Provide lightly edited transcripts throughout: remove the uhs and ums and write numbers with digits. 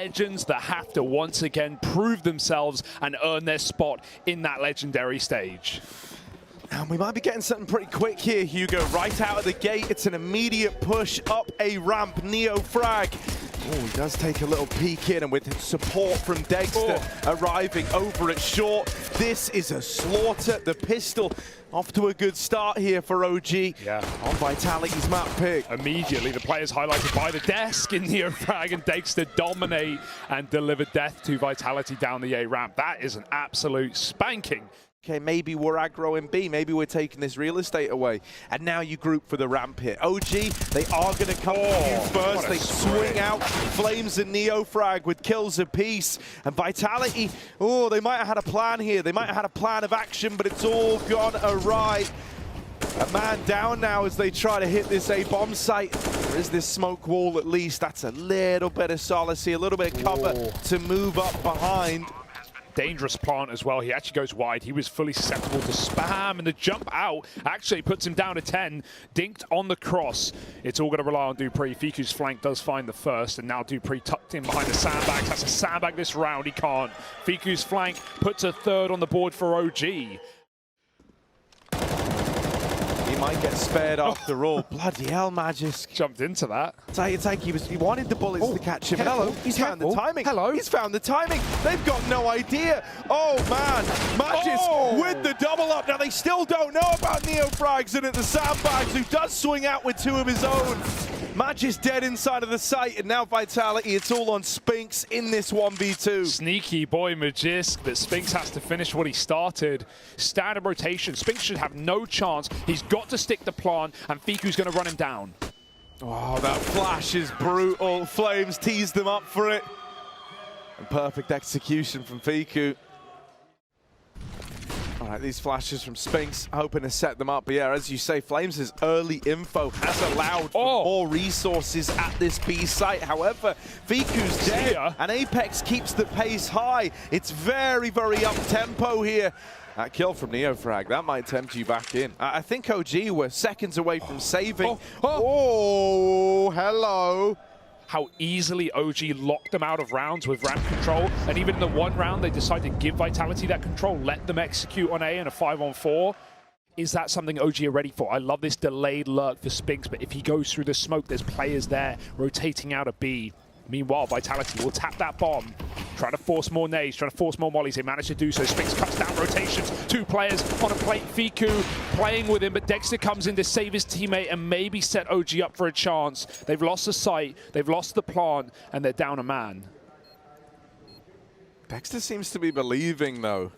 legends that have to once again prove themselves and earn their spot in that legendary stage. And we might be getting something pretty quick here, Hugo. Right out of the gate, it's an immediate push up a ramp. Neo frag. Oh, he does take a little peek in, and with support from Dexter arriving over at short, this is a slaughter. The pistol off to a good start here for OG. Yeah. On Vitality's map pick. Immediately, the players highlighted by the desk in Neo frag, and Dexter dominate and deliver death to Vitality down the A ramp. That is an absolute spanking. Okay, maybe we're aggro in B, maybe we're taking this real estate away. And now you group for the ramp here. OG, they are going to come to you first. They swing out Flames and Neo frag with kills apiece. And Vitality, oh, they might have had a plan here. They might have had a plan of action, but it's all gone awry. A man down now as they try to hit this A bomb site. There is this smoke wall at least. That's a little bit of solace here, a little bit of cover to move up behind. Dangerous plant as well. He actually goes wide. He was fully susceptible to spam, and the jump out actually puts him down to 10. Dinked on the cross. It's all going to rely on dupreeh. Fiku's flank does find the first, and now dupreeh tucked in behind the sandbags. Has to sandbag this round. He can't. Fiku's flank puts a third on the board for OG. He might get spared after all. Bloody hell, Magis. Jumped into that. It's like he wanted the bullets to catch him. Hello. He's found the timing. Hello. He's found the timing. They've got no idea. Oh, man. Magis with the double up. Now, they still don't know about Neo frags and at the sandbags, who does swing out with two of his own. Magis dead inside of the site, and now Vitality, it's all on Spinks in this 1v2. Sneaky boy Magisk, but Spinks has to finish what he started. Standard rotation. Spinks should have no chance. He's got to stick the plant, and Fiku's going to run him down. Oh, that flash is brutal. Flames teased them up for it. And perfect execution from Fiku. All right, these flashes from Spinks, hoping to set them up. But yeah, as you say, Flames' early info has allowed for more resources at this B site. However, Fiku's dead, and Apex keeps the pace high. It's very, very up-tempo here. That kill from Neofrag, that might tempt you back in. I think OG were seconds away from saving. Oh, hello. How easily OG locked them out of rounds with ramp control. And even in the one round, they decided to give Vitality that control, let them execute on A in a 5-on-4. Is that something OG are ready for? I love this delayed lurk for Spinks, but if he goes through the smoke, there's players there rotating out of B. Meanwhile, Vitality will tap that bomb, try to force more nades, try to force more mollies. They manage to do so. Spinks cuts down rotations. Two players on a plate. Fiku playing with him, but Dexter comes in to save his teammate and maybe set OG up for a chance. They've lost the site, they've lost the plant, and they're down a man. Dexter seems to be believing, though.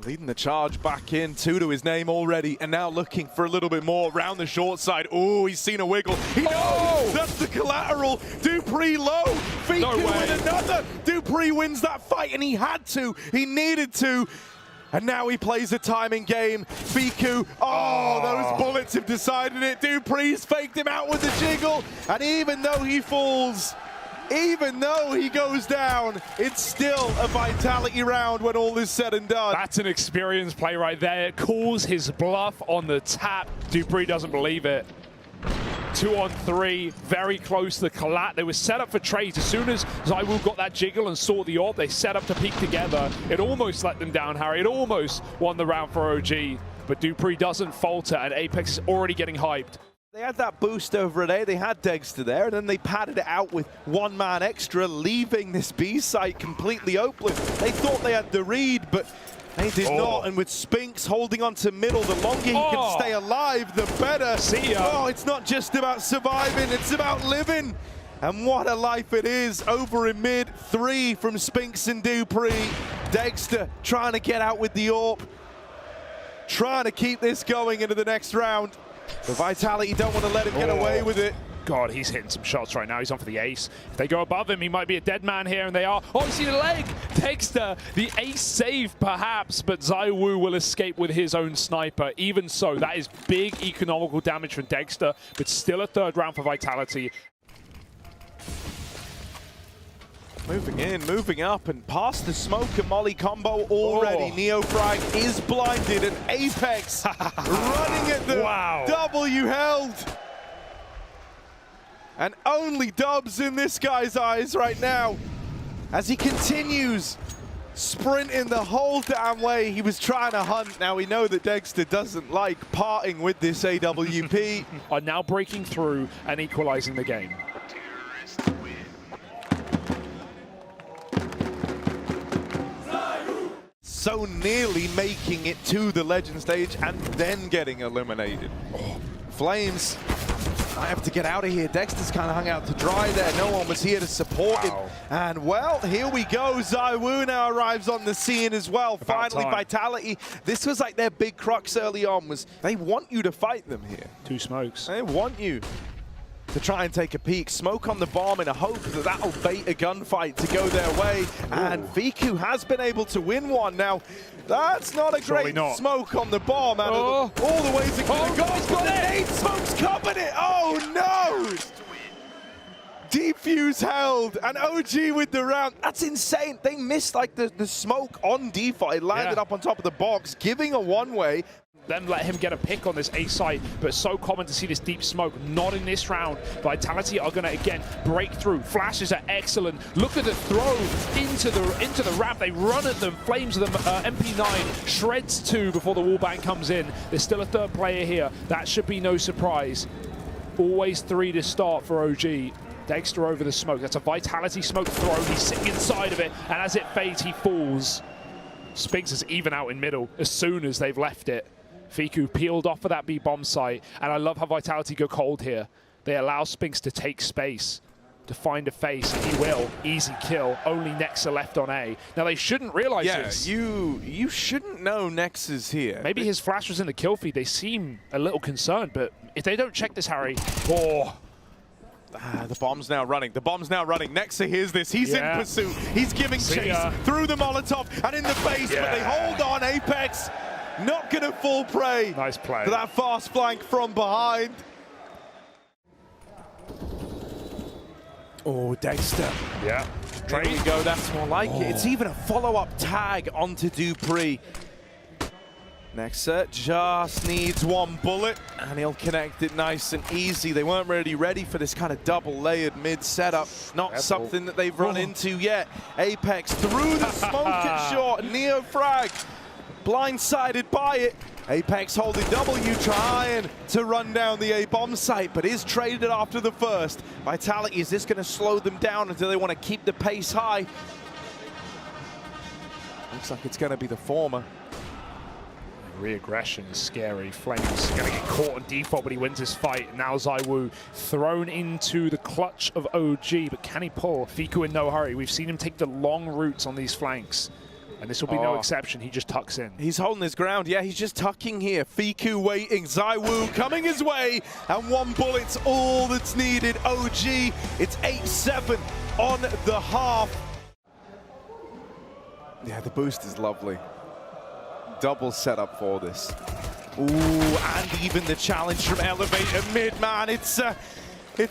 Leading the charge back in, 2 to his name already, and now looking for a little bit more around the short side. Oh, he's seen a wiggle. He knows! That's the collateral. dupreeh low. Fiku with another. dupreeh wins that fight, and he had to. He needed to. And now he plays a timing game. Fiku, those bullets have decided it. dupreeh's faked him out with the jiggle, and even though he falls, even though he goes down, it's still a Vitality round when all is said and done. That's an experienced play right there. It calls his bluff on the tap. dupreeh doesn't believe it. 2-on-3, very close to the collat. They were set up for trades. As soon as ZywOo got that jiggle and saw the orb, they set up to peek together. It almost let them down, Harry. It almost won the round for OG. But dupreeh doesn't falter, and Apex is already getting hyped. They had that boost over at A, they had Dexter there, and then they padded it out with one man extra, leaving this B site completely open. They thought they had the read, but they did not, and with Spinks holding on to middle, the longer he can stay alive, the better. See ya. Oh, it's not just about surviving, it's about living. And what a life it is over in mid. 3 from Spinks and dupreeh. Dexter trying to get out with the AWP, trying to keep this going into the next round. The Vitality don't want to let him get away with it. God, he's hitting some shots right now. He's on for the ace. If they go above him, he might be a dead man here, and they are. Oh, you see the leg! Dexter, the ace save perhaps, but ZywOo will escape with his own sniper. Even so, that is big economical damage from Dexter, but still a third round for Vitality. Moving in, moving up, and past the smoke and molly combo already. Neofrag is blinded, and Apex running at the W held. And only dubs in this guy's eyes right now as he continues sprinting the whole damn way. He was trying to hunt. Now we know that Dexter doesn't like parting with this AWP. Are now breaking through and equalizing the game. So nearly making it to the legend stage and then getting eliminated. Oh, Flames might have to get out of here. Dexter's kind of hung out to dry there. No one was here to support him. And well, here we go. ZywOo now arrives on the scene as well. Finally, Vitality. This was like their big crux early on, was they want you to fight them here. 2 smokes. They want you to try and take a peek. Smoke on the bomb in a hope that that'll bait a gunfight to go their way. And Viku has been able to win one. Now, that's not a great smoke on the bomb. Out of all the ways it could have gone. He's got it! 8 smokes covered it! Oh no! Defuse held, and OG with the round. That's insane. They missed like the smoke on default. It landed up on top of the box, giving a one-way. Then let him get a pick on this A site, but so common to see this deep smoke. Not in this round. Vitality are going to again break through. Flashes are excellent. Look at the throw into the ramp. They run at them. Flames them. MP9 shreds 2 before the wallbang comes in. There's still a 3rd player here. That should be no surprise. Always 3 to start for OG. Dexter over the smoke. That's a Vitality smoke throw. He's sitting inside of it, and as it fades, he falls. Spinks is even out in middle as soon as they've left it. Fiku peeled off of that B bomb site, and I love how Vitality go cold here. They allow Spinks to take space, to find a face, and he will. Easy kill. Only Nexa left on A. Now they shouldn't realize this. You shouldn't know Nex is here. Maybe his flash was in the kill feed. They seem a little concerned, but if they don't check this, Harry, the bomb's now running. The bomb's now running. Nexa hears this. He's in pursuit. He's giving chase through the Molotov and in the face, but they hold on. Apex not going to fall prey. Nice play. To that fast flank from behind. Oh, Dexter. Yeah. There we go. That's more like it. It's even a follow-up tag onto Dupree. Nexa just needs 1 bullet, and he'll connect it nice and easy. They weren't really ready for this kind of double-layered mid setup. Not something that they've run into yet. Apex through the smoke at short. Neo frag. Blindsided by it. Apex holding W, trying to run down the A bomb site, but is traded after the first. Vitality, is this going to slow them down until they want to keep the pace high? Looks like it's going to be the former. Re-aggression is scary. Flames going to get caught on default, but he wins his fight. Now ZywOo thrown into the clutch of OG, but can he pull? Fiku in no hurry. We've seen him take the long routes on these flanks. And this will be no exception. He just tucks in. He's holding his ground. Yeah, he's just tucking here. Fiku waiting. ZywOo coming his way. And 1 bullet's all that's needed. OG, it's 8-7 on the half. Yeah, the boost is lovely. Double setup for this. Ooh, and even the challenge from Elevator mid, man. It's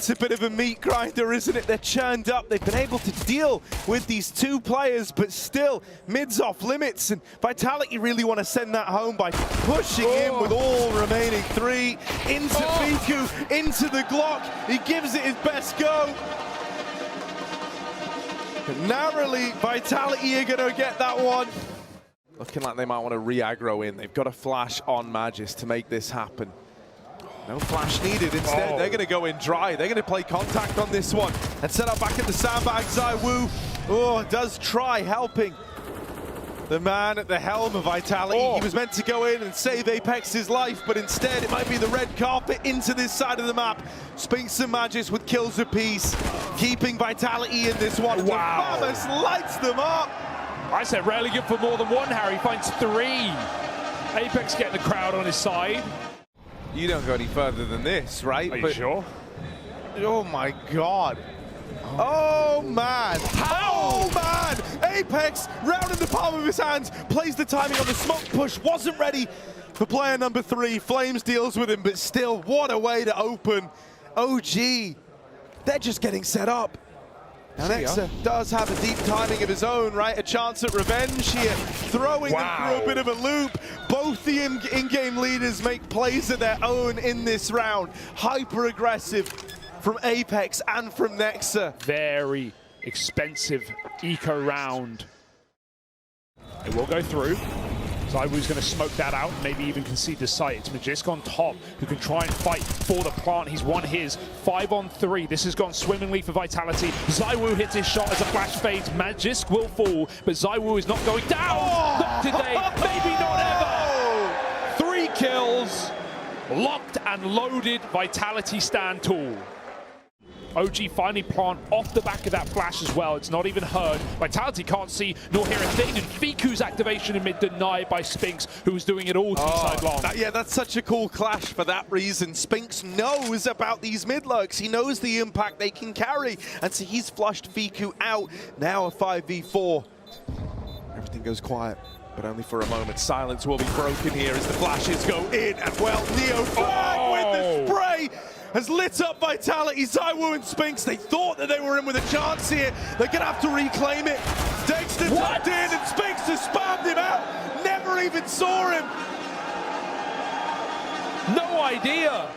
a bit of a meat grinder, isn't it? They're churned up. They've been able to deal with these 2 players, but still, mid's off limits. And Vitality really want to send that home by pushing in with all remaining 3. Into Fiku, into the Glock. He gives it his best go. But narrowly, Vitality are going to get that one. Looking like they might want to re-aggro in. They've got a flash on Magis to make this happen. No flash needed. Instead, they're going to go in dry. They're going to play contact on this one and set up back at the sandbag. ZywOo, does try helping the man at the helm of Vitality. He was meant to go in and save Apex's life, but instead it might be the red carpet into this side of the map. Spinks and Magis with kills apiece, keeping Vitality in this one. Wow. Thomas lights them up. I said rarely good for more than 1, Harry. Finds 3. Apex getting the crowd on his side. You don't go any further than this, right? Are you sure? Oh my God. Oh man. Oh man. Apex rounding the palm of his hands. Plays the timing on the smoke push. Wasn't ready for player number 3. Flames deals with him, but still, what a way to open. OG. They're just getting set up. And Nexa does have a deep timing of his own, right? A chance at revenge here, throwing them through a bit of a loop. Both the in-game leaders make plays of their own in this round. Hyper aggressive. from Apex and from Nexa. Very expensive eco round. It will go through. ZywOo's going to smoke that out, maybe even concede the site. It's Magisk on top, who can try and fight for the plant. He's won his 5-on-3. This has gone swimmingly for Vitality. ZywOo hits his shot as a flash fades. Magisk will fall, but ZywOo is not going down. Not today, maybe not ever. 3 kills, locked and loaded Vitality stand tool. OG finally plant off the back of that flash as well. It's not even heard. Vitality can't see nor hear a thing. And Fiku's activation in mid denied by Spinks, who's doing it all T-side long. Yeah, that's such a cool clash for that reason. Spinks knows about these mid lurks. He knows the impact they can carry. And so he's flushed Fiku out. Now a 5v4. Everything goes quiet, but only for a moment. Silence will be broken here as the flashes go in. And well, Neo Frag with the spray has lit up Vitality. ZywOo and Spinks, they thought that they were in with a chance here. They're gonna have to reclaim it. Dexter tucked in and Spinks just spammed him out. Never even saw him. No idea.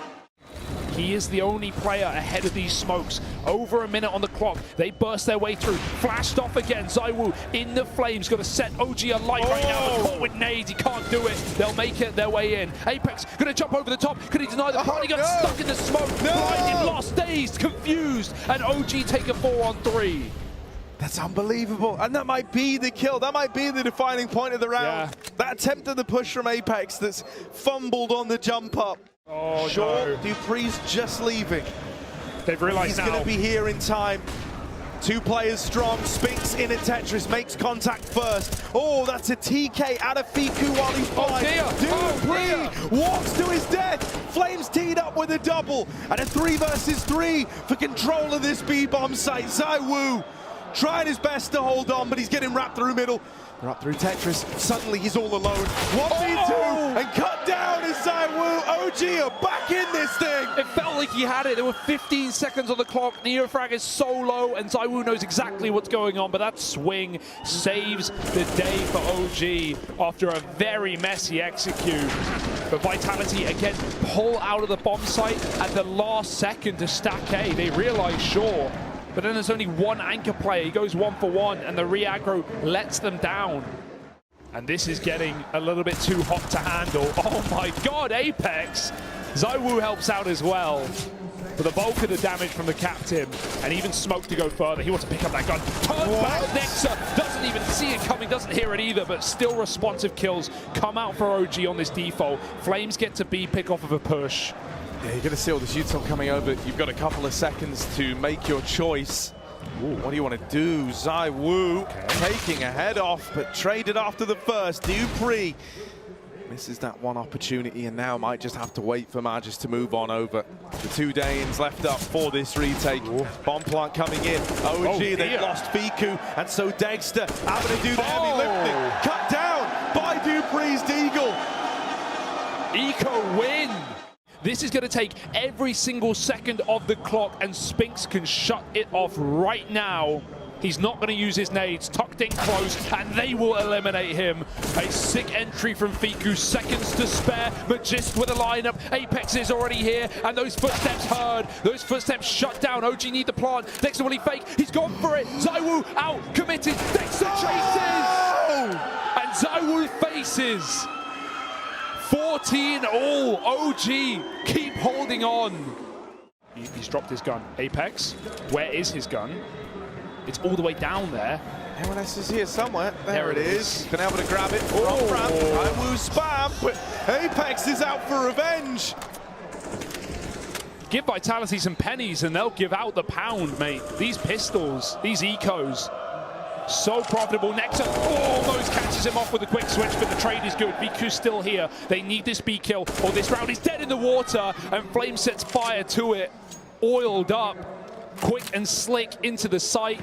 He is the only player ahead of these smokes. Over a minute on the clock. They burst their way through. Flashed off again. ZywOo in the flames. Got to set OG alight right now. But caught with nades. He can't do it. They'll make it their way in. Apex going to jump over the top. Could he deny the party? He got stuck in the smoke. Blinded, lost, dazed, confused. And OG take a 4-on-3. That's unbelievable. And that might be the kill. That might be the defining point of the round. Yeah. That attempt at the push from Apex that's fumbled on the jump up. Oh, Sure, no. Dupree's just leaving. They've realized He's going to be here in time. 2 players strong. Spinks in at Tetris, makes contact first. Oh, that's a TK out of Fiku while he's flying. Dupree walks to his death. Flames teed up with a double. And a 3 versus 3 for control of this B-bomb site. ZywOo trying his best to hold on, but he's getting wrapped through middle. They're up through Tetris. Suddenly he's all alone. 1v2 and cut down is ZywOo. OG are back in this thing. It felt like he had it. There were 15 seconds on the clock. Neofrag is so low, and ZywOo knows exactly what's going on, but that swing saves the day for OG after a very messy execute. But Vitality, again, pull out of the bomb site at the last second to stack A. They realize, sure. But then there's only one anchor player. He goes 1-for-1, and the re-aggro lets them down. And this is getting a little bit too hot to handle. Oh my God, Apex! ZywOo helps out as well. For the bulk of the damage from the captain, and even Smoke to go further. He wants to pick up that gun. Turns back, Nexa doesn't even see it coming, doesn't hear it either, but still responsive kills come out for OG on this default. Flames get to B, pick off of a push. Yeah, you're going to see all the shoots on coming over. You've got a couple of seconds to make your choice. Ooh, what do you want to do? ZywOo taking a head off, but traded after the first. Dupree misses that one opportunity and now might just have to wait for Magis to move on over. The 2 Danes left up for this retake. Ooh. Bomb plant coming in. OG, they've lost Fiku, and so Dexter having to do the heavy lifting. Cut down by Dupree's Deagle. Eco win! This is going to take every single second of the clock, and Spinks can shut it off right now. He's not going to use his nades, tucked in close, and they will eliminate him. A sick entry from Fiku, seconds to spare. Magisk with a lineup. Apex is already here, and those footsteps heard. Those footsteps shut down. OG need the plant. Dexter, will he fake? He's gone for it. ZywOo out, committed. Dexter chases! And ZywOo faces. 14 all. OG keep holding on. He's dropped his gun. Apex, where is his gun? It's all the way down there. M1S is here somewhere. There it is. Been able to grab it from front. ZywOo spam, but Apex is out for revenge. Give Vitality some pennies and they'll give out the pound, mate. These pistols, these ecos, so profitable. Nexa almost catches him off with a quick switch, but the trade is good. Viku's still here. They need this B kill, or this round is dead in the water, and Flame sets fire to it. Oiled up, quick and slick into the site.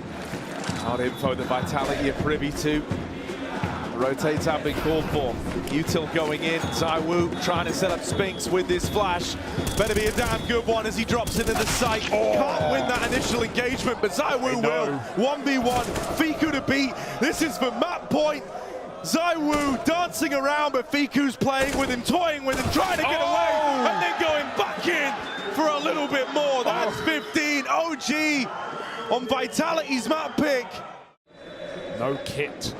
Hard info that Vitality are privy to. Rotates have been called for. Util going in. ZywOo trying to set up Spinks with this flash. Better be a damn good one as he drops into the site. Can't win that initial engagement, but ZywOo will. 1v1. Fiku to beat. This is for map point. ZywOo dancing around, but Fiku's playing with him, toying with him, trying to get away, and then going back in for for a little bit more. That's 15. OG on Vitality's map pick. No kit.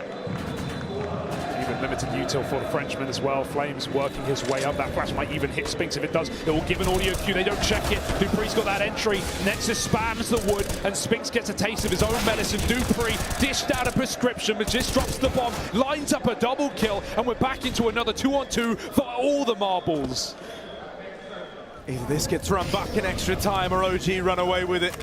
Even limited util for the Frenchman as well. Flames working his way up. That flash might even hit Spinks. If it does, it will give an audio cue. They don't check it. Dupree's got that entry. Nexus spams the wood, and Spinks gets a taste of his own medicine. Dupree dished out a prescription, but just drops the bomb, lines up a double kill, and we're back into another 2-on-2 for all the marbles. Either this gets run back in extra time or OG run away with it.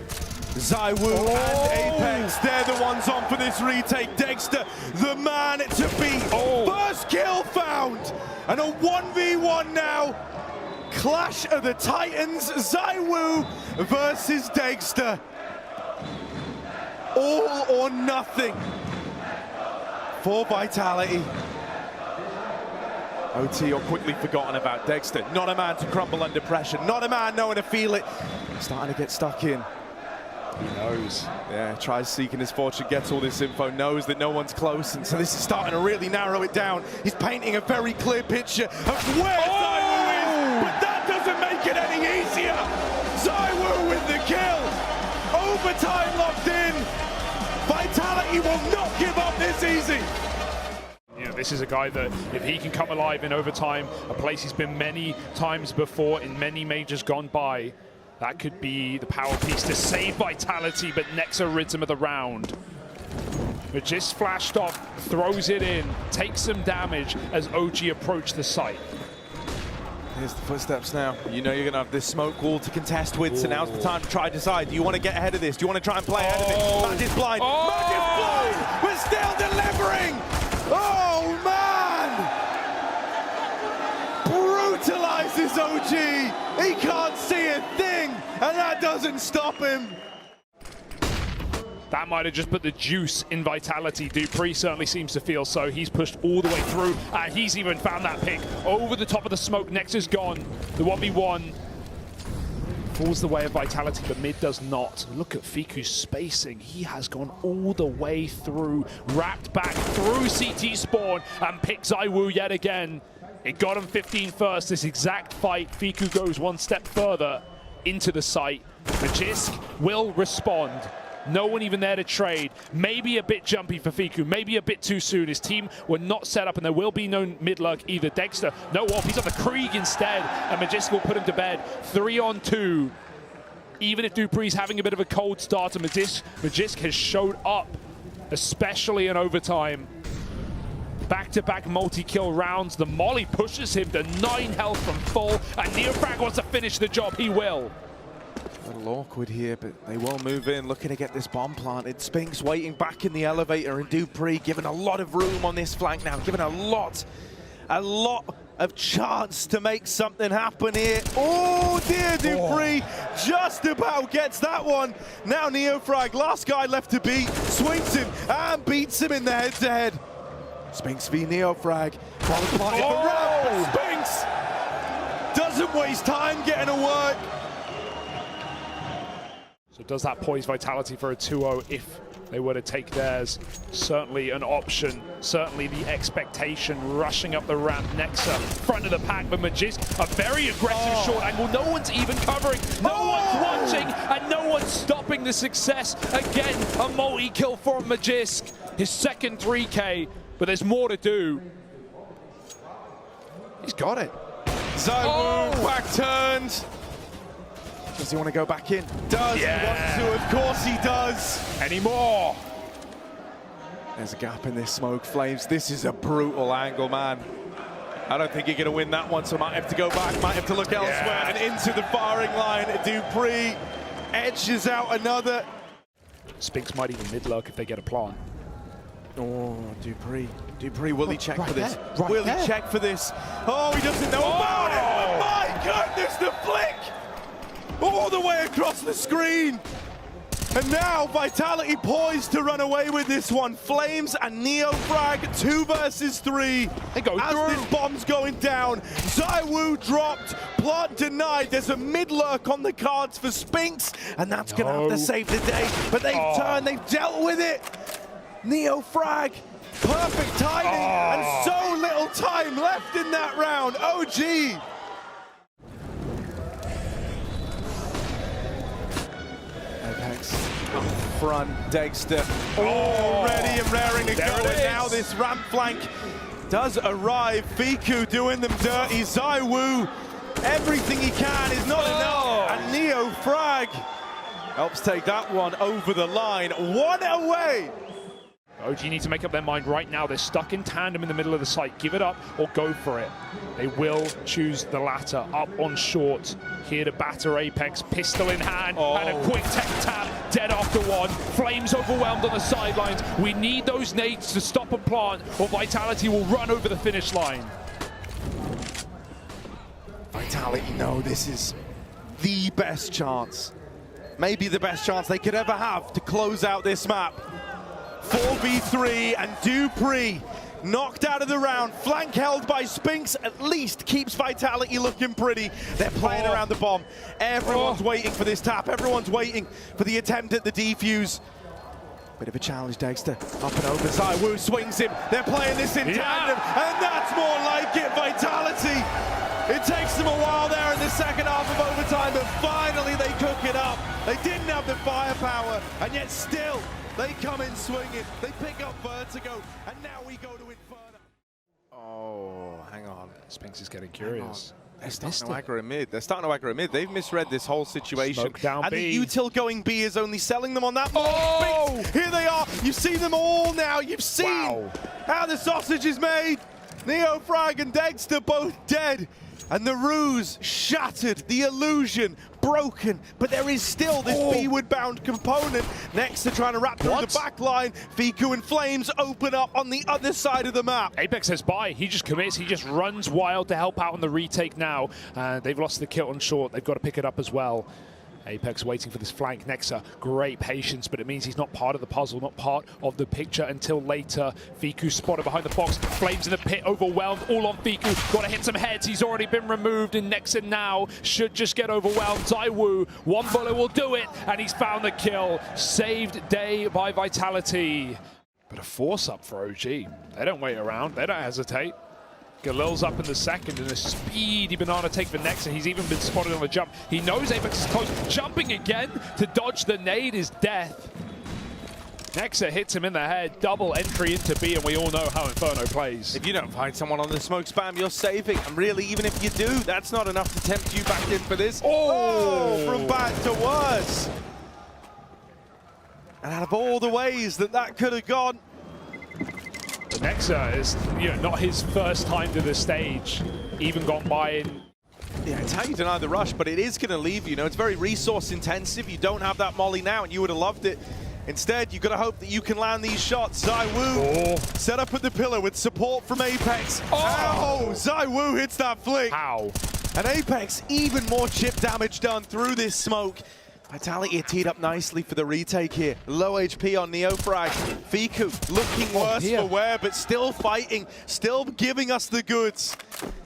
ZywOo and Apex, they're the ones on for this retake. Dexter, the man to beat. First kill found. And a 1v1 now. Clash of the Titans. ZywOo versus Dexter. All or nothing for Vitality. OT are quickly forgotten about Dexter. Not a man to crumble under pressure. Not a man knowing to feel it. Starting to get stuck in. He knows. Yeah, tries seeking his fortune, gets all this info, knows that no one's close, and so this is starting to really narrow it down. He's painting a very clear picture of where ZywOo is, but that doesn't make it any easier. ZywOo with the kill. Overtime locked in. Vitality will not give up this easy. You know, this is a guy that, if he can come alive in overtime, a place he's been many times before in many majors gone by, that could be the power piece to save Vitality, but Nexa rids him of the round. But just flashed off, throws it in, takes some damage as OG approach the site. Here's the footsteps now. You know you're going to have this smoke wall to contest with, so now's the time to try to decide. Do you want to get ahead of this? Do you want to try and play ahead of it? Mag is blind. Mag is blind! We're still delivering! Oh, man! Brutalizes OG! He can't see a thing, and that doesn't stop him. That might have just put the juice in Vitality. Dupree certainly seems to feel so. He's pushed all the way through. He's even found that pick over the top of the smoke. Next is gone. The 1v1 falls the way of Vitality, but mid does not. Look at Fiku's spacing. He has gone all the way through, wrapped back through CT spawn, and picked ZywOo yet again. It got him 15 first. This exact fight, Fiku goes one step further into the site. Magisk will respond. No one even there to trade. Maybe a bit jumpy for Fiku, maybe a bit too soon. His team were not set up, and there will be no mid-lurk either. Dexter, no off, he's on the Krieg instead, and Magisk will put him to bed. 3-on-2. Even if Dupree's having a bit of a cold start, and Magisk has showed up, especially in overtime. Back-to-back multi-kill rounds. The molly pushes him to 9 health from full, and Neofrag wants to finish the job. He will. A little awkward here, but they will move in, looking to get this bomb planted. Spinks waiting back in the elevator, and Dupree given a lot of room on this flank now, given a lot of chance to make something happen here. Oh dear, Dupree just about gets that one. Now Neofrag, last guy left to beat, swings him and beats him in the head-to-head. Spinks v Neofrag. Bomb planted for Ramp, but Spinks doesn't waste time getting to work. So does that poise Vitality for a 2-0 if they were to take theirs? Certainly an option, certainly the expectation. Rushing up the ramp, Nexa, front of the pack, but Magisk, a very aggressive short angle. No one's even covering, no one's watching, and no one's stopping the success. Again, a multi-kill for Magisk, his second 3K, but there's more to do. He's got it. ZywOo back turned. Does he want to go back in? Does he want to? Of course he does. Any more? There's a gap in this smoke, Flames. This is a brutal angle, man. I don't think you're going to win that one, so might have to go back, might have to look elsewhere, and into the firing line. Dupree edges out another. Spinks might even mid-lurk if they get a plant. Oh, Dupree. Dupree, will he check for this? Right will there. he check for this? Oh, he doesn't know about it. Oh, my goodness, the flick! All the way across the screen. And now Vitality poised to run away with this one. Flames and Neofrag 2 versus 3. They go as through. this bomb's going down. ZywOo dropped, plant denied. There's a mid-lurk on the cards for Spinks, and that's going to have to save the day. But they've turned, they've dealt with it. Neofrag, perfect timing, and so little time left in that round. OG. front. Dexter already and raring to go. And now this ramp flank does arrive. Fiku doing them dirty. ZywOo, everything he can is not enough. And NeoFrag helps take that one over the line. One away. OG need to make up their mind right now. They're stuck in tandem in the middle of the site. Give it up or go for it. They will choose the latter. Up on short. Here to batter Apex. Pistol in hand. And a quick tech tap. Dead after one. Flames overwhelmed on the sidelines. We need those nades to stop and plant, or Vitality will run over the finish line. Vitality know this is the best chance. Maybe the best chance they could ever have to close out this map. 4v3 and dupreeh knocked out of the round. Flank held by Spinks at least keeps Vitality looking pretty. They're playing around the bomb. Everyone's waiting for this tap. Everyone's waiting for the attempt at the defuse. Bit of a challenge, Dexter. Up and over. ZywOo swings him. They're playing this in tandem, and that's more like it. Vitality. It takes them a while there in the second half of overtime, but finally they cook it up. They didn't have the firepower, and yet still they come in swinging. They pick up Vertigo, and now we go to Inferno. Oh, hang on. Spinks is getting curious. They're starting to aggro mid. They're starting to aggro mid. They've misread this whole situation. Smoke down and B. the util going B is only selling them on that. Oh! Here they are. You see them all now. You've seen how the sausage is made. NeoFrag and Dexter both dead. And the ruse shattered, the illusion broken, but there is still this B-ward-bound component. Next, they're trying to wrap through the back line. Fiku and Flames open up on the other side of the map. Apex says bye. He just commits. He just runs wild to help out on the retake now. They've lost the kill on short. They've got to pick it up as well. Apex waiting for this flank. Nexa, great patience, but it means he's not part of the puzzle, not part of the picture until later. Fiku spotted behind the box. Flames in the pit, overwhelmed, all on Fiku. Got to hit some heads. He's already been removed, and Nexa now should just get overwhelmed. ZywOo, one bullet will do it, and he's found the kill. Saved day by Vitality. But a force up for OG. They don't wait around. They don't hesitate. Galil's up in the second, and a speedy banana take for Nexa. He's even been spotted on the jump. He knows Apex is close. Jumping again to dodge the nade is death. Nexa hits him in the head. Double entry into B, and we all know how Inferno plays. If you don't find someone on the smoke spam, you're saving. And really, even if you do, that's not enough to tempt you back in for this. From bad to worse. And out of all the ways that could have gone, Nexa is not his first time to the stage, even gone by in. Yeah, it's how you deny the rush, but it is going to leave you. It's very resource intensive. You don't have that molly now, and you would have loved it. Instead, you've got to hope that you can land these shots. ZywOo set up at the pillar with support from Apex. ZywOo hits that flick. How? And Apex, even more chip damage done through this smoke. Vitality are teed up nicely for the retake here. Low HP on NeoFrag. Fiku looking worse for wear, but still fighting, still giving us the goods.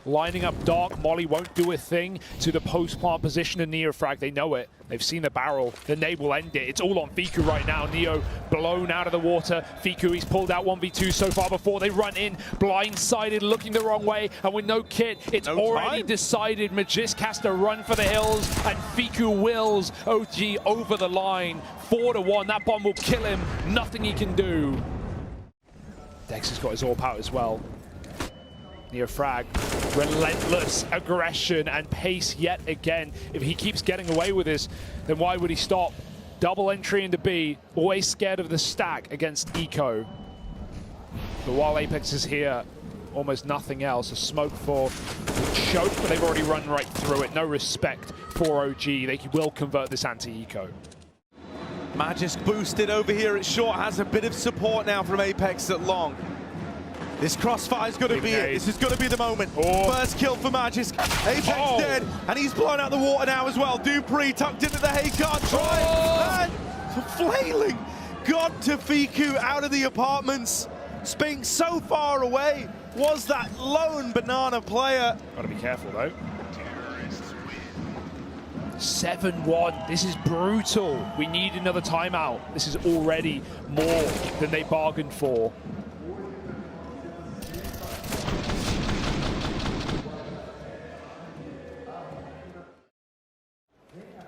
Lining up dark, Molly won't do a thing to the post-plant position in NeoFrag. They know it. They've seen the barrel. The nade will end it. It's all on Fiku right now. Neo blown out of the water. Fiku, he's pulled out 1v2 so far before they run in. Blindsided, looking the wrong way. And with no kit, it's already decided. Magisk has to run for the hills. And Fiku wills OG over the line. 4-1. That bomb will kill him. Nothing he can do. Dex has got his AWP out as well. NeoFrag, relentless aggression and pace yet again. If he keeps getting away with this, then why would he stop? Double entry into B, always scared of the stack against Eco. But while Apex is here, almost nothing else. A smoke for the choke, but they've already run right through it. No respect for OG. They will convert this anti-Eco. Magisk boosted over here at short, has a bit of support now from Apex at long. This crossfire's going to be it. This is going to be the moment. First kill for Magisk. Apex dead, and he's blown out the water now as well. dupreeh tucked into the hay cart, trying and flailing. Got to Fiku out of the apartments. Spinks so far away. Was that lone banana player? Gotta be careful though. 7-1. This is brutal. We need another timeout. This is already more than they bargained for.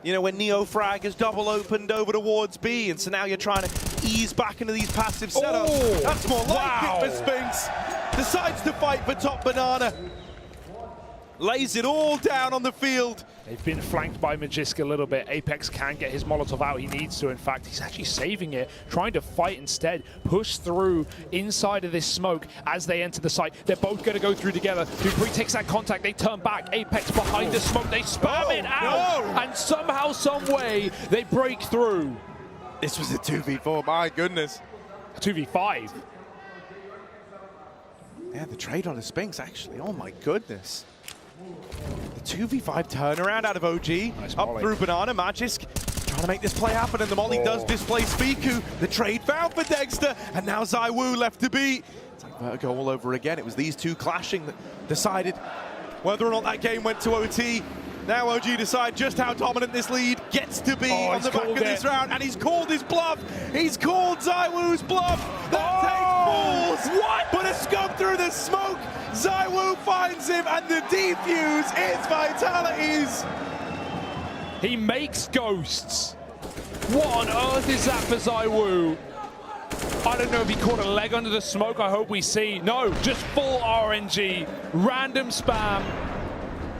You know, when NeoFrag has double opened over towards B, and so now you're trying to ease back into these passive setups. Oh, that's more like wow. it for Spinks. Decides to fight for top banana. Lays it all down on the field. They've been flanked by Magisk a little bit. Apex can get his Molotov out. He needs to, in fact. He's actually saving it, trying to fight instead. Push through inside of this smoke as they enter the site. They're both going to go through together. Dupree takes that contact. They turn back. Apex behind the smoke. They spam it out. No. And somehow, some way, they break through. This was a 2v4, my goodness. 2v5. Yeah, the trade on the Spinks, actually. Oh, my goodness. The 2v5 turnaround out of OG. Nice up molly. through Banana. Magisk trying to make this play happen, and the molly does displace Fiku. The trade found for Dexter, and now ZywOo left to beat. It's like Vertigo all over again. It was these two clashing that decided whether or not that game went to OT. Now OG decide just how dominant this lead gets to be on the back of this round, and he's called his bluff. He's called ZywOo's bluff. That takes balls. What? But a scope through the smoke. ZywOo finds him, and the defuse is Vitality's. He makes ghosts. What on earth is that for ZywOo? I don't know if he caught a leg under the smoke. I hope we see. No, just full RNG. Random spam.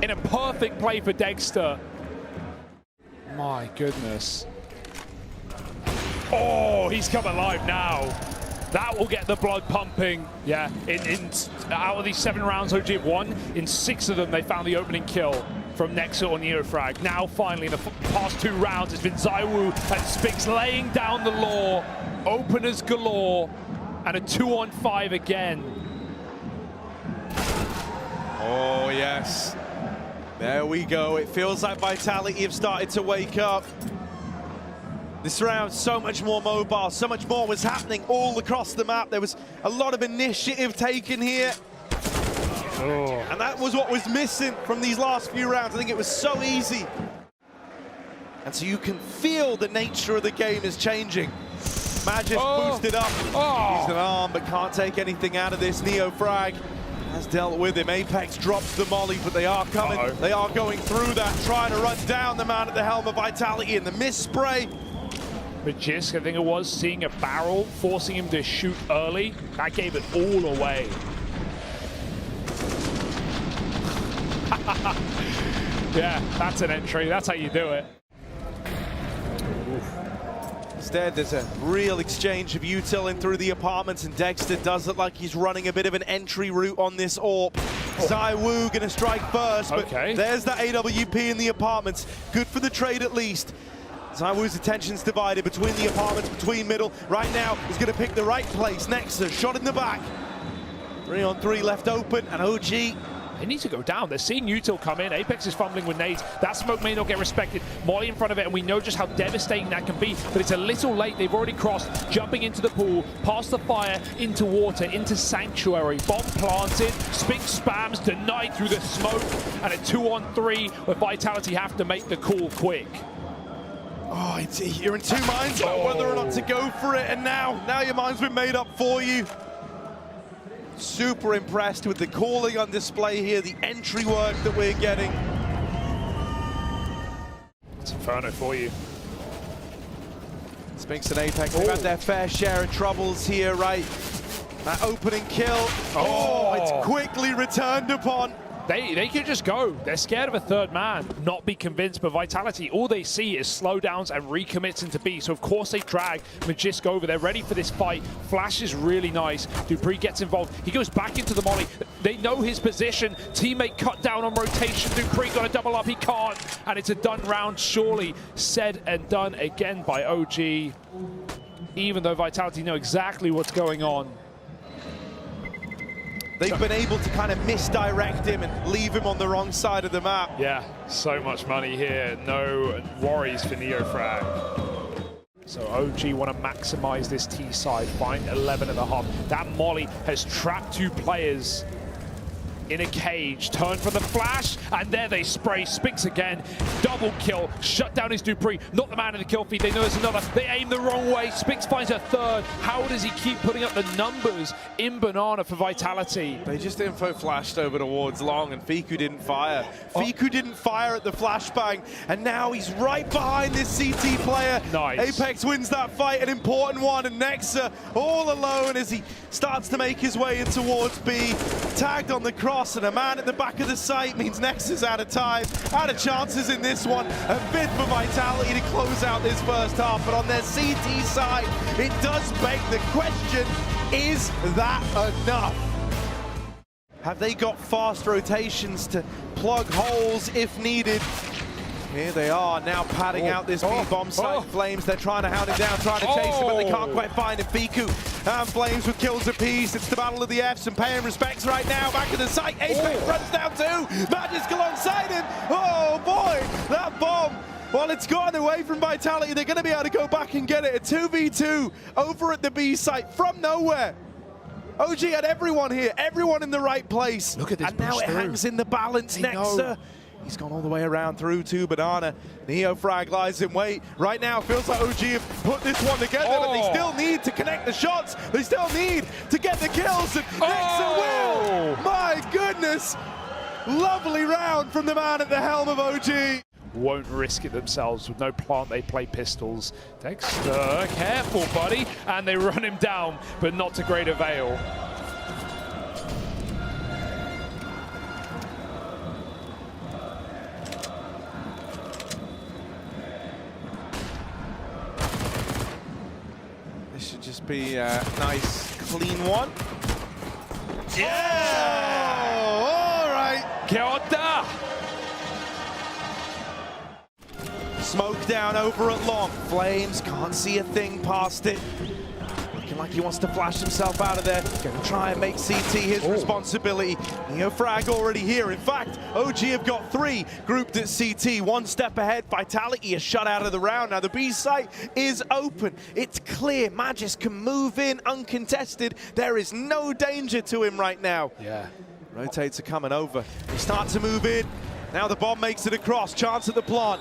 In a perfect play for Dexter. My goodness. Oh, he's come alive now. That will get the blood pumping. Yeah, out of these 7 rounds OG have won, in 6 of them they found the opening kill from Nexa or NeoFrag. Now finally in the past 2 rounds it's been ZywOo and Spinks laying down the law. Openers galore and a 2-on-5 again. Oh yes. There we go. It feels like Vitality have started to wake up. This round, so much more mobile, so much more was happening all across the map. There was a lot of initiative taken here. Oh. And that was what was missing from these last few rounds. I think it was so easy. And so you can feel the nature of the game is changing. Magisk boosted up. Used an arm, but can't take anything out of this. NeoFrag has dealt with him. Apex drops the molly, but they are coming. They are going through that, trying to run down the man at the helm of Vitality, and the miss spray. Magisk, I think it was, seeing a barrel, forcing him to shoot early. That gave it all away. Yeah, that's an entry. That's how you do it. Instead, there's a real exchange of util in through the apartments, and Dexter does look like he's running a bit of an entry route on this AWP. ZywOo gonna strike first, but there's that AWP in the apartments. Good for the trade at least. ZywOo's attention's divided between the apartments, between middle. Right now, he's gonna pick the right place. Nexa, shot in the back. 3-on-3 left open, and OG. They need to go down. They're seeing util come in. Apex is fumbling with nades. That smoke may not get respected. Molly in front of it, and we know just how devastating that can be. But it's a little late. They've already crossed, jumping into the pool, past the fire, into water, into Sanctuary. Bomb planted. Spinks spams, denied through the smoke. And a 2-on-3 where Vitality have to make the call quick. Oh, you're in 2 minds about whether or not to go for it. And now your mind's been made up for you. Super impressed with the calling on display here, the entry work that we're getting. It's Inferno for you. Spinks and Apex have had their fair share of troubles here, right? That opening kill, it's quickly returned upon. They could just go. They're scared of a 3rd man, not be convinced, but Vitality, all they see is slowdowns and recommits into B. So of course they drag Magisk over. They're ready for this fight. Flash is really nice. Dupree gets involved. He goes back into the molly. They know his position. Teammate cut down on rotation. Dupree got a double up. He can't. And it's a done round, surely. Said and done again by OG. Even though Vitality know exactly what's going on. They've been able to kind of misdirect him and leave him on the wrong side of the map. Yeah, so much money here. No worries for NeoFrag. So OG want to maximize this T side, find 11 at the hub. That molly has trapped 2 players. in a cage. Turn for the flash, and there they spray. Spinks again. Double kill. Shut down his Dupree. Not the man in the kill feed. They know there's another. They aim the wrong way. Spinks finds a third. How does he keep putting up the numbers in Banana for Vitality? They just info flashed over towards long, and Fiku didn't fire. Fiku didn't fire at the flashbang, and now he's right behind this CT player. Nice. Apex wins that fight, an important one, and Nexa all alone as he starts to make his way in towards B. Tagged on the cross, and a man at the back of the site means Nexa's out of time, out of chances in this one. A bid for Vitality to close out this first half, but on their CT side, it does beg the question, is that enough? Have they got fast rotations to plug holes if needed? Here they are now padding out this B-bomb site. Flames, they're trying to hound him down, trying to chase him, but they can't quite find him. Fiku and Flames with kills apiece. It's the battle of the Fs and paying respects right now. Back to the site, Apex runs down too. Magisk alongside him. Oh boy, that bomb. Well, it's gotten away from Vitality. They're going to be able to go back and get it. A 2v2 over at the B site from nowhere. OG had everyone here, everyone in the right place. Look at this. And now it hangs in the balance. Nexa. He's gone all the way around through to Banana. Neo frag lies in wait. Right now, feels like OG have put this one together, but they still need to connect the shots. They still need to get the kills, and Nexa will. My goodness. Lovely round from the man at the helm of OG. Won't risk it themselves. With no plant, they play pistols. Dexter, careful, buddy. And they run him down, but not to great avail. This should just be a nice, clean one. Yeah! Oh, all right. Kohokohdat. Smoke down over at long. Flames can't see a thing past it. Looking like he wants to flash himself out of there. Gonna try and make CT his responsibility. Neo frag already here. In fact, OG have got 3 grouped at CT. One step ahead. Vitality is shut out of the round. Now the B site is open. It's clear. Magisk can move in uncontested. There is no danger to him right now. Yeah. Rotates are coming over. They start to move in. Now the bomb makes it across. Chance at the plant.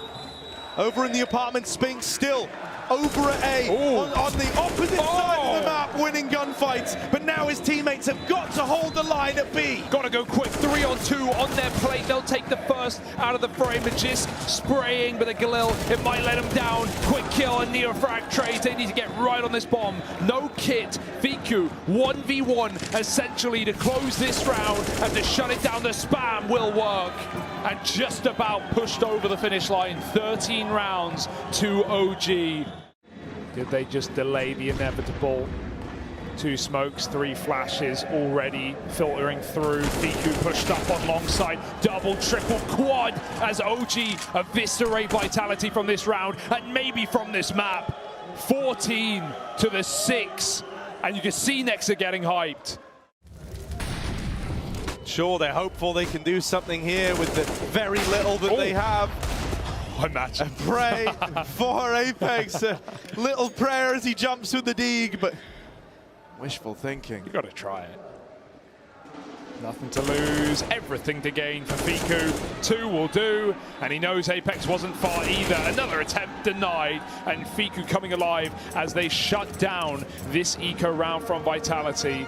Over in the apartment, Spinks still over at A on the opposite side of the map, winning gunfights. But now his teammates have got to hold the line at B. Got to go quick, 3-on-2 on their plate. They'll take the first out of the frame. Magisk spraying, but the Galil, it might let him down. Quick kill and Neofrag trades. They need to get right on this bomb. No kit. Fiku, 1v1 essentially to close this round and to shut it down. The spam will work. And just about pushed over the finish line. 13 rounds to OG. Did they just delay the inevitable? 2 smokes, 3 flashes already filtering through. Fiku pushed up on long side. Double, triple, quad as OG eviscerate Vitality from this round and maybe from this map. 14 to the 6. And you can see Nexa getting hyped. Sure, they're hopeful they can do something here with the very little that they have. Imagine. Pray for Apex. A little prayer as he jumps with the dig, but wishful thinking. You got to try it. Nothing to lose, everything to gain for Fiku. 2 will do, and he knows Apex wasn't far either. Another attempt denied, and Fiku coming alive as they shut down this eco round from Vitality.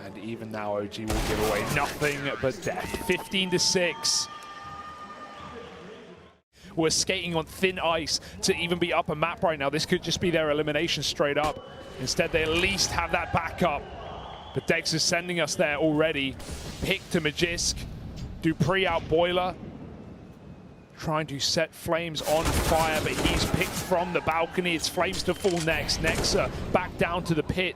And even now, OG will give away nothing but death. 15 to 6. We're skating on thin ice to even be up a map right now. This could just be their elimination straight up. Instead, they at least have that backup. But Dex is sending us there already. Pick to Magisk. Dupree out Boiler. Trying to set Flames on fire, but he's picked from the balcony. It's Flames to full next. Nexa back down to the pit.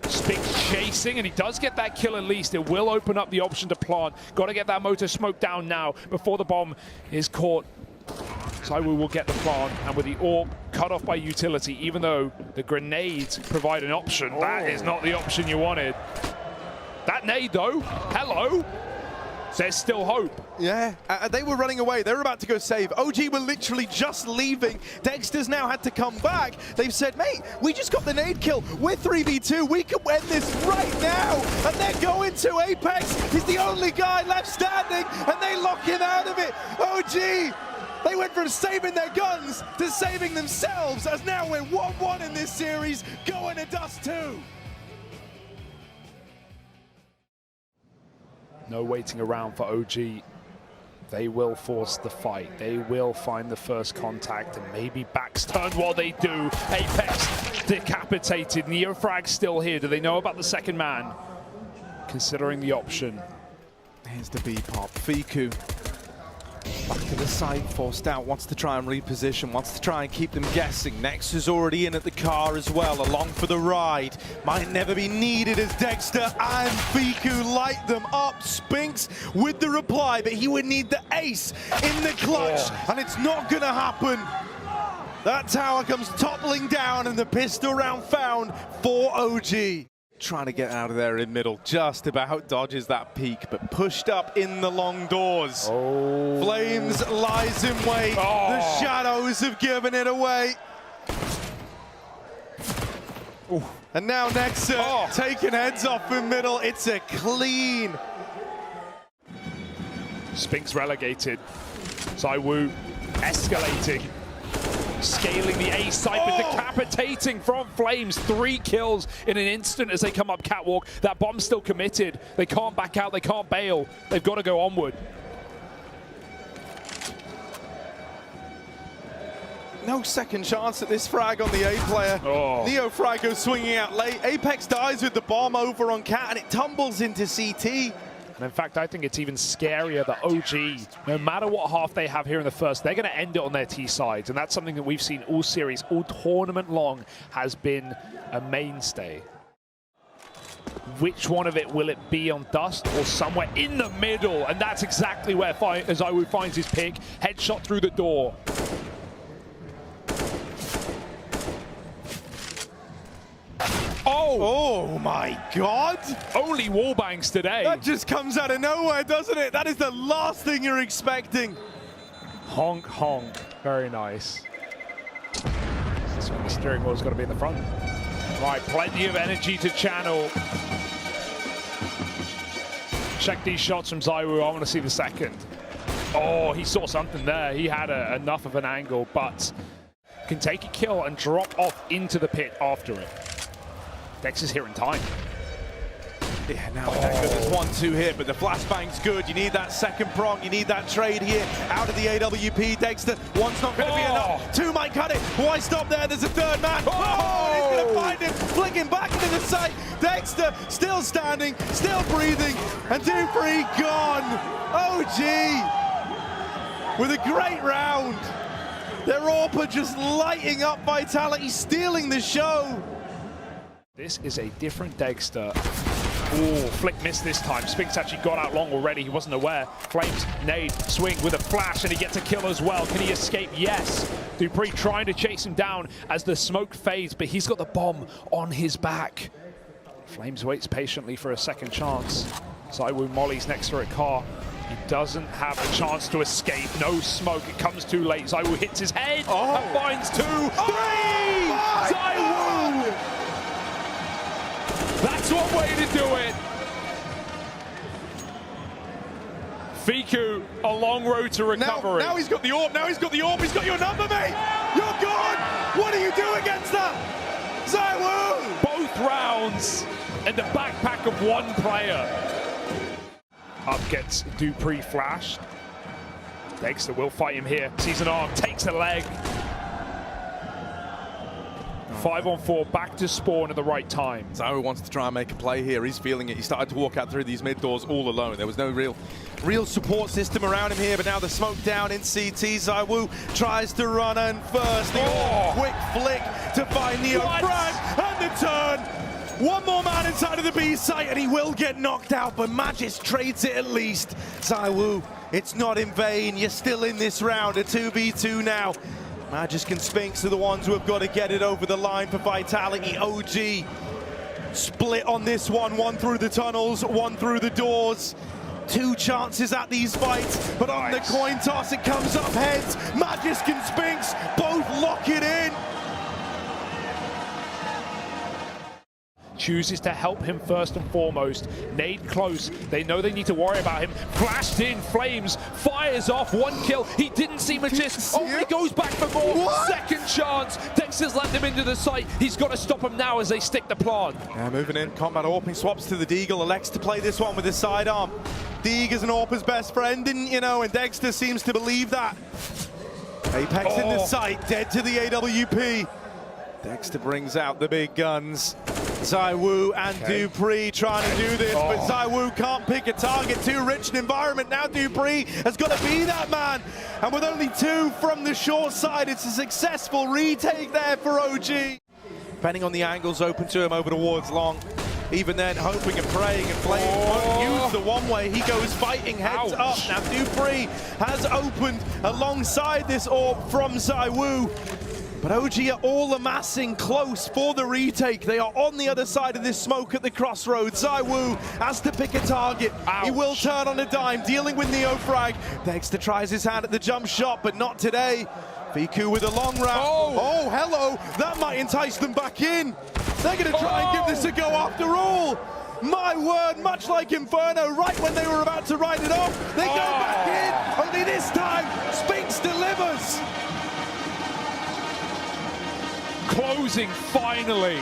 Spinks chasing, and he does get that kill at least. It will open up the option to plant. Got to get that motor smoke down now before the bomb is caught. ZywOo will get the plant, and with the AWP cut off by utility, even though the grenades provide an option, that is not the option you wanted. That nade though, hello. There's still hope. Yeah, they were running away. They were about to go save. OG were literally just leaving. Dexter's now had to come back. They've said, mate, we just got the nade kill. We're 3v2. We can win this right now. And they're going to Apex. He's the only guy left standing, and they lock him out of it. OG, they went from saving their guns to saving themselves, as now we're 1-1 in this series, going to Dust 2. No waiting around for OG. They will force the fight. They will find the first contact and maybe backs turn while they do. Apex decapitated. Neofrag's still here. Do they know about the second man? Considering the option. Here's the B-pop. Fiku back to the side, forced out, wants to try and reposition, wants to try and keep them guessing. Nex is already in at the car as well, along for the ride. Might never be needed as Dexter and Fiku light them up. Spinks with the reply, but he would need the ace in the clutch, and it's not gonna happen. That tower comes toppling down, and the pistol round found for OG. Trying to get out of there in middle, just about dodges that peak, but pushed up in the long doors. Oh. Flames lies in wait. The shadows have given it away. Ooh. And now Nexa taking heads off in middle. It's a clean. Spinks relegated. ZywOo escalating. Scaling the A site, but decapitating from Flames. 3 kills in an instant as they come up catwalk. That bomb's still committed. They can't back out, they can't bail. They've got to go onward. No second chance at this frag on the A player. Neofrag goes swinging out late. Apex dies with the bomb over on Cat, and it tumbles into CT. And in fact, I think it's even scarier that OG, no matter what half they have here in the first, they're going to end it on their T sides. And that's something that we've seen all series, all tournament long, has been a mainstay. Which one of it will it be on Dust or somewhere in the middle? And that's exactly where ZywOo finds his pick. Headshot through the door. Oh my God! Only wallbangs today. That just comes out of nowhere, doesn't it? That is the last thing you're expecting. Honk, honk. Very nice. This one, the steering wheel's got to be in the front. Right, plenty of energy to channel. Check these shots from ZywOo. I want to see the second. Oh, he saw something there. He had enough of an angle, but can take a kill and drop off into the pit after it. Dex is here in time. Yeah, now there's 1-2 here, but the flashbang's good. You need that second prong. You need that trade here out of the AWP. Dexter, one's not going to be enough. 2 might cut it. Why stop there? There's a third man. He's going to find him. Flicking back into the site. Dexter still standing, still breathing, and Dupree gone. OG with a great round. Their AWPer just lighting up Vitality, stealing the show. This is a different Dexter. Ooh, Flick missed this time. Spinks actually got out long already. He wasn't aware. Flames, nade, swing with a flash, and he gets a kill as well. Can he escape? Yes. Dupree trying to chase him down as the smoke fades, but he's got the bomb on his back. Flames waits patiently for a second chance. ZywOo mollies next to a car. He doesn't have a chance to escape. No smoke. It comes too late. ZywOo hits his head and finds 2, 3! ZywOo! That's one way to do it. Fiku, a long road to recovery. Now he's got the AWP. Now he's got the AWP. He's got your number, mate. You're gone. What do you do against that? ZywOo! Both rounds and the backpack of one player. Up gets Dupree flashed. Dexter will fight him here. Sees an arm, takes a leg. 5-on-4, back to spawn at the right time. ZywOo wants to try and make a play here. He's feeling it. He started to walk out through these mid doors all alone. There was no real support system around him here, but now the smoke down in CT. ZywOo tries to run in first. The quick flick to find Neofrag and the turn. One more man inside of the B site and he will get knocked out, but Magis trades it at least. ZywOo, it's not in vain. You're still in this round, a 2v2 now. Magisk and Spinks are the ones who have got to get it over the line for Vitality. OG split on this one. One through the tunnels, one through the doors. 2 chances at these fights, but on the coin toss it comes up heads. Magisk and Spinks both lock it in. Chooses to help him first and foremost. Nade close. They know they need to worry about him. Flashed in, Flames, fires off, 1 kill. He didn't see Magisk. Oh, he goes back for more. What? Second chance. Dexter's let them into the site. He's got to stop him now as they stick the plant. Yeah, moving in. Combat Orping swaps to the Deagle. Elects to play this one with his sidearm. Deag is an Orpa's best friend, and Dexter seems to believe that. Apex in the site, dead to the AWP. Dexter brings out the big guns. ZywOo and Dupree trying to do this, but ZywOo can't pick a target. Too rich an environment. Now Dupree has got to be that man. And with only 2 from the short side, it's a successful retake there for OG. Depending on the angles open to him over towards long. Even then, hoping and praying, and Flames won't use the one way. He goes fighting heads up. Now Dupree has opened alongside this AWP from ZywOo. But OG are all amassing close for the retake. They are on the other side of this smoke at the crossroads. ZywOo has to pick a target. He will turn on a dime, dealing with Neo Frag. Dexter tries his hand at the jump shot, but not today. Fiku with a long round. Oh, hello. That might entice them back in. They're going to try and give this a go after all. My word, much like Inferno, right when they were about to write it off, they go back in. Only this time, Spinks delivers. Closing finally.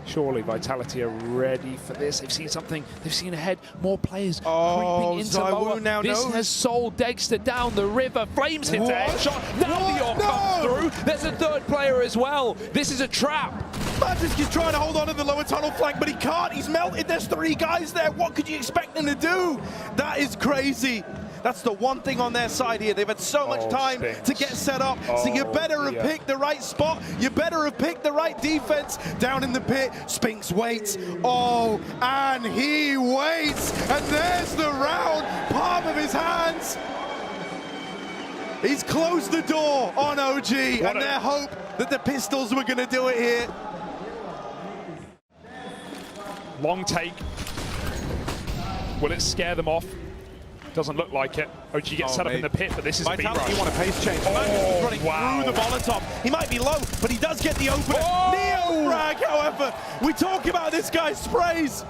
Surely Vitality are ready for this. They've seen something. They've seen ahead. More players creeping into lower. Now this has sold Dexter down the river. Flames hit the headshot. Now the AWP comes through. There's a 3rd player as well. This is a trap. Magisk is trying to hold on to the lower tunnel flank, but he can't. He's melted. There's 3 guys there. What could you expect him to do? That is crazy. That's the one thing on their side here. They've had so much time to get set up, so you better have picked the right spot. You better have picked the right defense. Down in the pit, Spinks waits. Oh, and he waits. And there's the round, palm of his hands. He's closed the door on OG, and their hope that the Pistols were going to do it here. Long take. Will it scare them off? Doesn't look like it. OG gets set up in the pit, but this is Vitality a want a pace change. Magisk is running through the Molotov. He might be low, but he does get the opener. Neo Frag, however, we talk about this guy's sprays.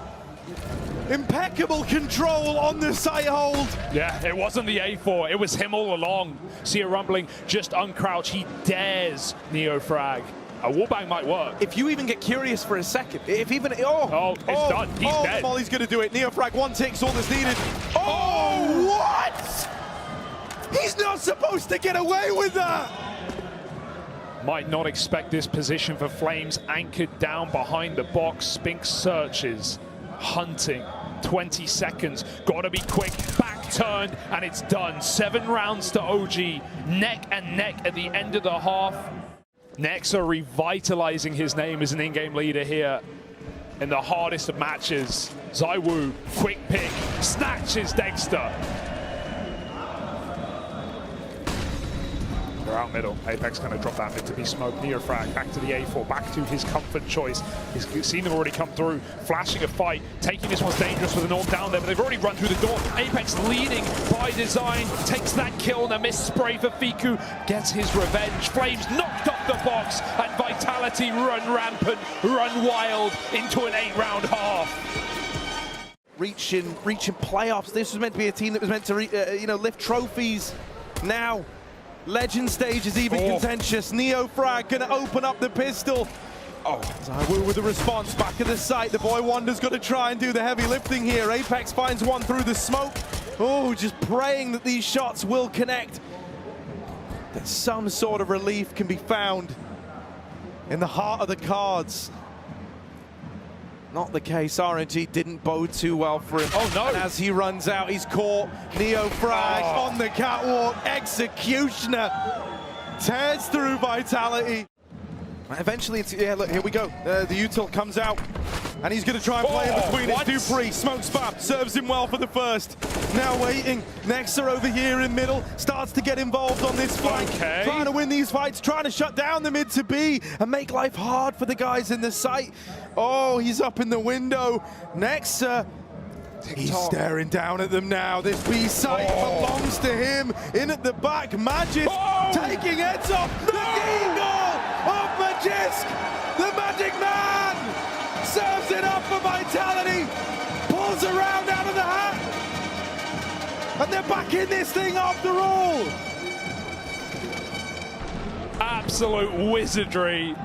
Impeccable control on the site hold. Yeah, it wasn't the A4. It was him all along. See a rumbling, just uncrouch. He dares Neo Frag. A wallbang might work. If you even get curious for a second, if even it's done. He's dead. Molly's gonna do it. Neo Frag 1 tick's all that's needed. Oh, what? He's not supposed to get away with that. Might not expect this position for Flames, anchored down behind the box. Spinks searches, hunting. 20 seconds. Gotta be quick. Back turned, and it's done. 7 rounds to OG. Neck and neck at the end of the half. Nexa revitalizing his name as an in-game leader here in the hardest of matches. ZywOo, quick pick, snatches Dexter. They're out middle. Apex going to drop that mid to be smoked. Neo Frag back to the A4, back to his comfort choice. He's seen them already come through, flashing a fight, taking this one's dangerous with an AWP down there, but they've already run through the door. Apex leading by design, takes that kill and a miss spray for Fiku, gets his revenge. Flames knocked off the box, and Vitality run rampant, run wild into an 8-round half. Reaching playoffs. This was meant to be a team that was meant to lift trophies. Now Legend stage is even contentious. Neo Frag gonna open up the pistol. ZywOo with a response back at the site. The boy Wonder's got to try and do the heavy lifting here. Apex finds one through the smoke. Just praying that these shots will connect. That some sort of relief can be found in the heart of the cards. Not the case. RNG didn't bode too well for him. Oh no! And as he runs out, he's caught. Neo Frag on the catwalk. Executioner tears through Vitality. Eventually, it's look, here we go. The util comes out, and he's going to try and play in between. It's Dupree, smoke spam, serves him well for the first. Now waiting. Nexa over here in middle starts to get involved on this flank, trying to win these fights, trying to shut down the mid to B and make life hard for the guys in the site. He's up in the window. Nexa He's staring down at them now. This B site belongs to him. In at the back, Magis taking heads off. The eagle of Magisk. The Magic Man serves it up for Vitality. Pulls a round out of the hat. And they're back in this thing after all. Absolute wizardry.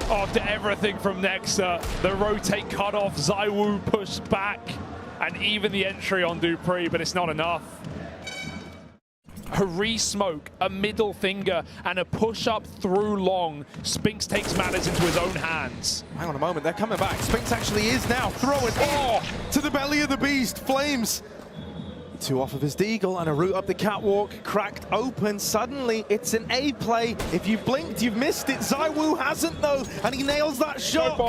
After everything from Nexa, the rotate cut off, ZywOo pushed back, and even the entry on dupreeh, but it's not enough. A re-smoke, a middle finger, and a push-up through long. Spinks takes matters into his own hands. Hang on a moment, they're coming back. Spinks actually is now throwing to the belly of the beast. Flames. Two off of his deagle and a route up the catwalk, cracked open. Suddenly, it's an A play. If you've blinked, you've missed it. ZywOo hasn't though, and he nails that shot.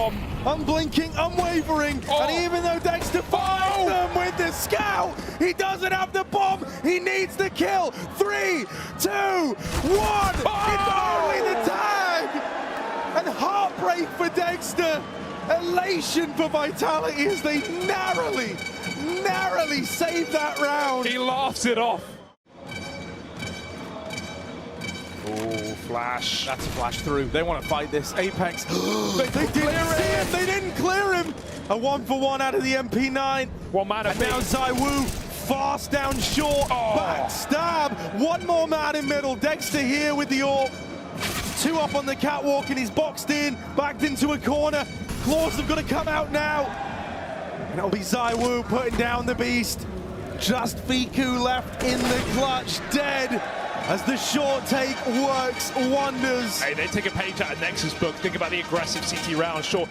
Unblinking, unwavering, and even though Dexter finds them with the scout, he doesn't have the bomb. He needs the kill. 3, 2, 1. It's only the tag, and heartbreak for Dexter. Elation for Vitality as they narrowly saved that round. He laughs it off. Oh, flash. That's a flash through. They want to fight this. Apex. they didn't see him. They didn't clear him. A 1-for-1 out of the MP9. One man and now ZywOo fast down short. Backstab. One more man in middle. Dexter here with the AWP. Two up on the catwalk and he's boxed in, backed into a corner. Claws have got to come out now. And it'll be ZywOo putting down the beast. Just Fiku left in the clutch, dead, as the short take works wonders. Hey, they take a page out of Nexus book. Think about the aggressive CT round. Sure.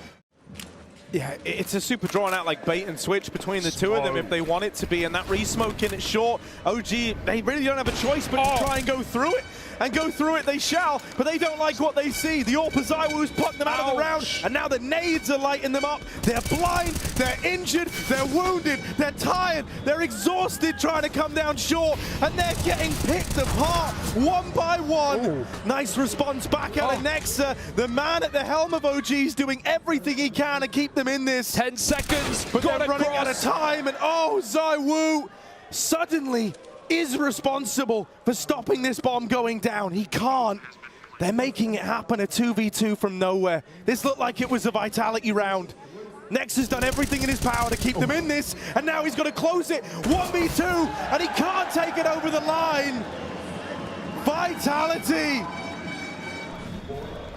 Yeah, it's a super drawn out like bait and switch between the two of them if they want it to be, and that re-smoke in it short. OG, they really don't have a choice but to try and go through it. And go through it they shall, but they don't like what they see. The AWP of ZywOo's putting them out of the round, and now the nades are lighting them up. They're blind, they're injured, they're wounded, they're tired, they're exhausted trying to come down short, and they're getting picked apart one by one. Nice response back out of Nexa. The man at the helm of OG's doing everything he can to keep them in this. 10 seconds, but they're running out of time, and ZywOo suddenly is responsible for stopping this bomb going down. He can't. They're making it happen, a 2v2 from nowhere. This looked like it was a Vitality round. Nex has done everything in his power to keep them in this, and now he's got to close it. 1v2, and he can't take it over the line. Vitality.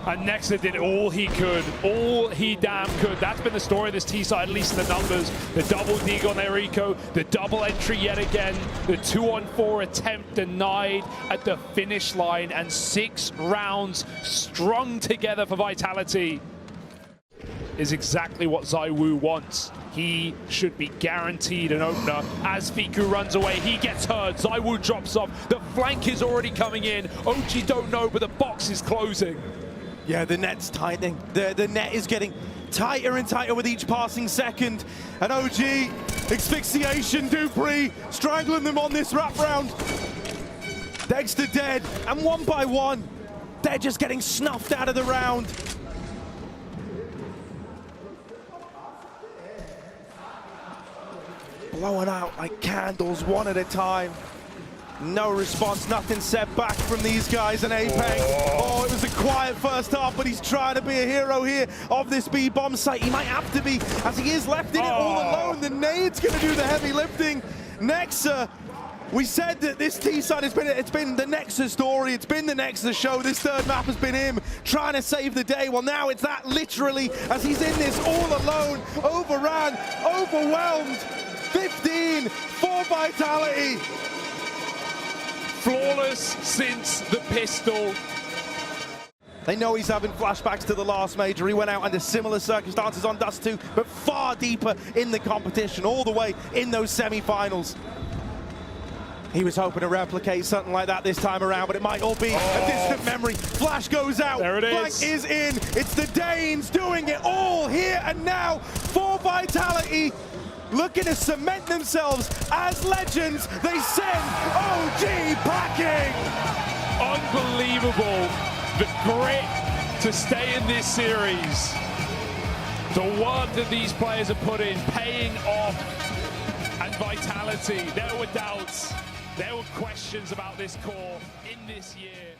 And Nexa did all he could, all he damn could. That's been the story of this T side, at least in the numbers. The double dig on their eco, the double entry yet again, the 2-on-4 attempt denied at the finish line, and 6 rounds strung together for Vitality is exactly what ZywOo wants. He should be guaranteed an opener. As Fiku runs away, he gets hurt. ZywOo drops off. The flank is already coming in. OG don't know, but the box is closing. Yeah, the net's tightening. The net is getting tighter and tighter with each passing second. And OG, asphyxiation, dupreeh, strangling them on this wrap round. Dexter dead, and one by one, they're just getting snuffed out of the round. Blowing out like candles, one at a time. No response, nothing said back from these guys in Apex. Oh, it was a quiet first half, but he's trying to be a hero here of this B bomb site. He might have to be, as he is left in it all alone. The nade's gonna do the heavy lifting. Nexa, we said that this T side has been, it's been the Nexa story, it's been the Nexa show. This third map has been him trying to save the day. Well, now it's that literally, as he's in this all alone, overran, overwhelmed. 15 for Vitality. Flawless since the pistol. They know he's having flashbacks to the last major. He went out under similar circumstances on Dust 2, but far deeper in the competition, all the way in those semi-finals. He was hoping to replicate something like that this time around, but it might all be a distant memory. Flash goes out, there it Blank is in. It's the Danes doing it all here and now for Vitality. Looking to cement themselves as legends. They send OG packing. Unbelievable. The grit to stay in this series. The work that these players have put in, paying off Vitality. There were doubts. There were questions about this core in this year.